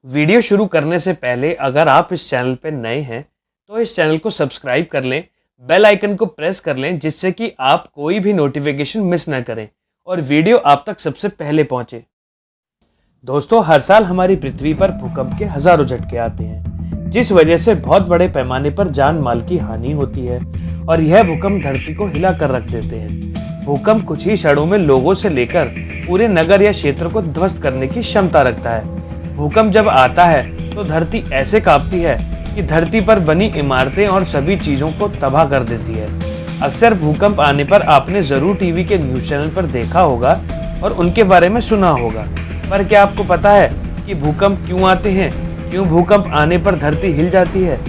Video शुरू करने से पहले अगर आप इस चैनल पर नए हैं तो इस चैनल को सब्सक्राइब कर लें, बेल आइकन को प्रेस कर लें जिससे कि आप कोई भी नोटिफिकेशन मिस ना करें और वीडियो आप तक सबसे पहले पहुंचे। दोस्तों, हर साल हमारी पृथ्वी पर भूकंप के हजारों झटके आते हैं जिस वजह से बहुत बड़े पैमाने पर जान माल की हानि होती है और यह भूकंप धरती को हिला कर रख देते हैं। भूकंप कुछ ही क्षणों में लोगों से लेकर पूरे नगर या क्षेत्र को ध्वस्त करने की क्षमता रखता है। भूकंप जब आता है तो धरती ऐसे कांपती है कि धरती पर बनी इमारतें और सभी चीजों को तबाह कर देती है। अक्सर भूकंप आने पर आपने जरूर टीवी के न्यूज चैनल पर देखा होगा और उनके बारे में सुना होगा, पर क्या आपको पता है कि भूकंप क्यों आते हैं, क्यों भूकंप आने पर धरती हिल जाती है?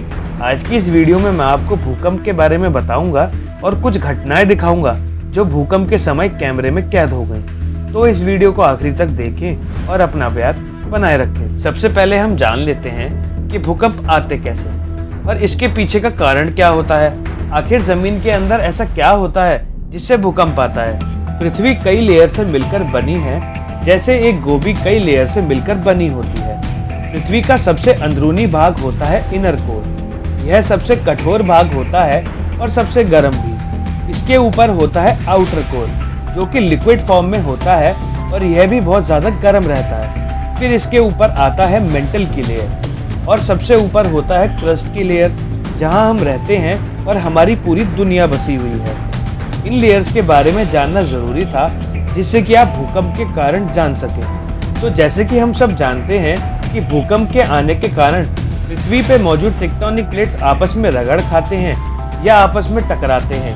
आज की इस वीडियो में मैं आपको भूकंप के बारे में बताऊंगा और कुछ घटनाएं दिखाऊंगा जो भूकंप के समय कैमरे में कैद हो गई। तो इस वीडियो को आखिरी तक देखें और अपना प्यार बनाए रखें। सबसे पहले हम जान लेते हैं कि भूकंप आते कैसे और इसके पीछे का कारण क्या होता है। आखिर जमीन के अंदर ऐसा क्या होता है जिससे भूकंप आता है? पृथ्वी कई लेयर से मिलकर बनी है, जैसे एक गोभी कई लेयर से मिलकर बनी होती है। पृथ्वी का सबसे अंदरूनी भाग होता है इनर कोर। यह सबसे कठोर भाग होता है और सबसे गर्म भी। इसके ऊपर होता है आउटर कोर जो कि लिक्विड फॉर्म में होता है और यह भी बहुत ज्यादा गर्म रहता है। फिर इसके ऊपर आता है मेंटल की लेयर और सबसे ऊपर होता है क्रस्ट की लेयर जहां हम रहते हैं और हमारी पूरी दुनिया बसी हुई है। इन लेयर्स के बारे में जानना जरूरी था जिससे कि आप भूकंप के कारण जान सकें। तो जैसे कि हम सब जानते हैं कि भूकंप के आने के कारण पृथ्वी पे मौजूद टेक्टोनिक प्लेट्स आपस में रगड़ खाते हैं या आपस में टकराते हैं।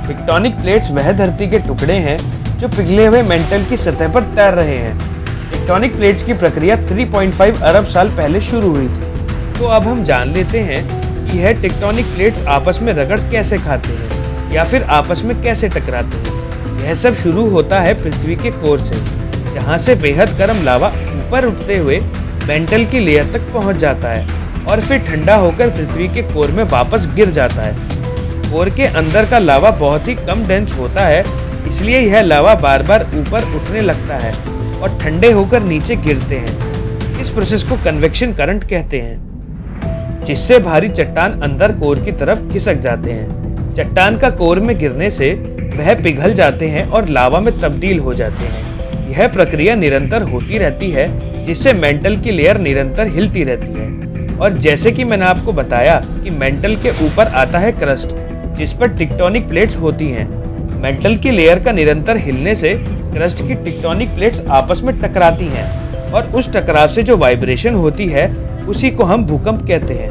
टेक्टोनिक प्लेट्स वह धरती के टुकड़े हैं जो पिघले हुए मेंटल की सतह पर तैर रहे हैं। टेक्टोनिक प्लेट्स की प्रक्रिया 3.5 अरब साल पहले शुरू हुई थी। तो अब हम जान लेते हैं कि यह टेक्टोनिक प्लेट्स आपस में रगड़ कैसे खाते हैं या फिर आपस में कैसे टकराते हैं। यह सब शुरू होता है पृथ्वी के कोर से, जहां से बेहद गर्म लावा ऊपर उठते हुए मेंटल की लेयर तक पहुंच जाता है और फिर ठंडा होकर पृथ्वी के कोर में वापस गिर जाता है। कोर के अंदर का लावा बहुत ही कम डेंस होता है, इसलिए यह लावा बार बार ऊपर उठने लगता है और ठंडे होकर नीचे गिरते हैं। इस प्रोसेस को कन्वेक्शन करंट कहते हैं, जिससे भारी चट्टान अंदर कोर की तरफ खिसक जाते हैं। चट्टान का कोर में गिरने से वह पिघल जाते हैं और लावा में तब्दील हो जाते हैं। यह प्रक्रिया निरंतर होती रहती है जिससे मेंटल की लेयर निरंतर हिलती रहती है। और जैसे कि मैंने आपको बताया कि मेंटल के ऊपर आता है क्रस्ट जिस पर टेक्टोनिक प्लेट्स होती हैं। मेंटल की लेयर का निरंतर हिलने से क्रस्ट की टेक्टोनिक प्लेट्स आपस में टकराती हैं और उस टकराव से जो वाइब्रेशन होती है उसी को हम भूकंप कहते हैं।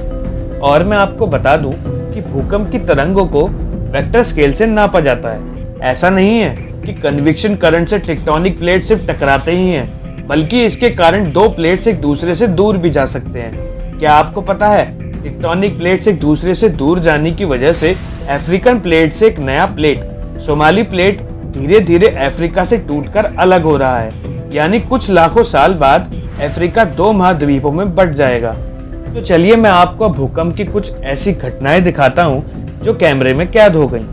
और मैं आपको बता दूं कि भूकंप की तरंगों को वेक्टर स्केल से नापा जाता है। ऐसा नहीं है कि कन्वेक्शन करंट से टेक्टोनिक प्लेट सिर्फ टकराते ही हैं, बल्कि इसके कारण दो प्लेट्स एक दूसरे से दूर भी जा सकते हैं। क्या आपको पता है टेक्टोनिक प्लेट्स एक दूसरे से दूर जाने की वजह से अफ्रीकन प्लेट से एक नया प्लेट सोमाली प्लेट धीरे धीरे अफ्रीका से टूटकर अलग हो रहा है, यानी कुछ लाखों साल बाद अफ्रीका 2 महाद्वीपों में बंट जाएगा। तो चलिए मैं आपको भूकंप की कुछ ऐसी घटनाएं दिखाता हूं जो कैमरे में कैद हो गई।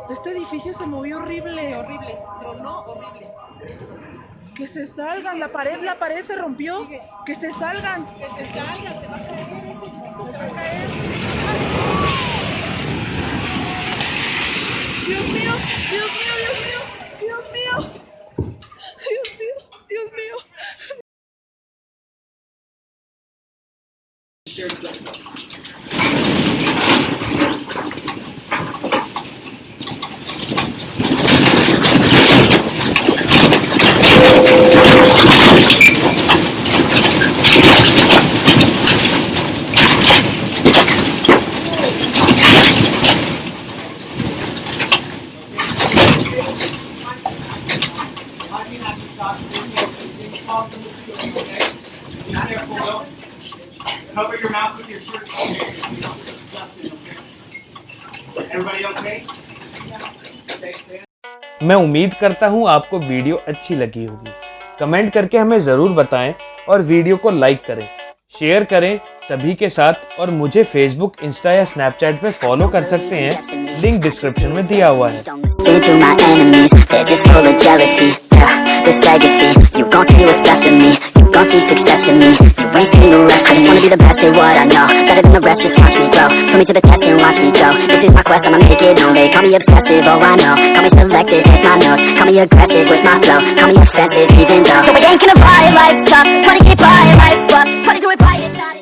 Este edificio se movió horrible, horrible. Tronó horrible. Que se salgan, la pared se rompió. Que se salgan. Que se salgan, te va a caer este edificio, te va a caer. Dios mío, Dios mío, Dios mío, Dios mío. Dios mío, Dios mío. Cover your mouth with your shirt. Everybody okay? मैं उम्मीद करता हूँ आपको video अच्छी लगी होगी। Comment करके हमें ज़रूर बताएं और वीडियो को लाइक करें, शेयर करें सभी के साथ और मुझे फेसबुक, इंस्टा या स्नैपचैट पे फॉलो कर सकते हैं, लिंक डिस्क्रिप्शन में दिया हुआ है। Listen to my enemies, they're just full of jealousy. Yeah, this legacy, you gon' see what's left of me. You gon' see success in me. You ain't seen the rest. I just wanna be the best at what I know. Better than the rest, just watch me grow. Put me to the test and watch me go. This is my quest, I'ma make it known. They call me obsessive, oh I know. Call me selective with my notes. Call me aggressive with my flow. Call me offensive even though. So we ain't gonna buy, life's tough. Try to get by, life's rough. Try to do it right, it's not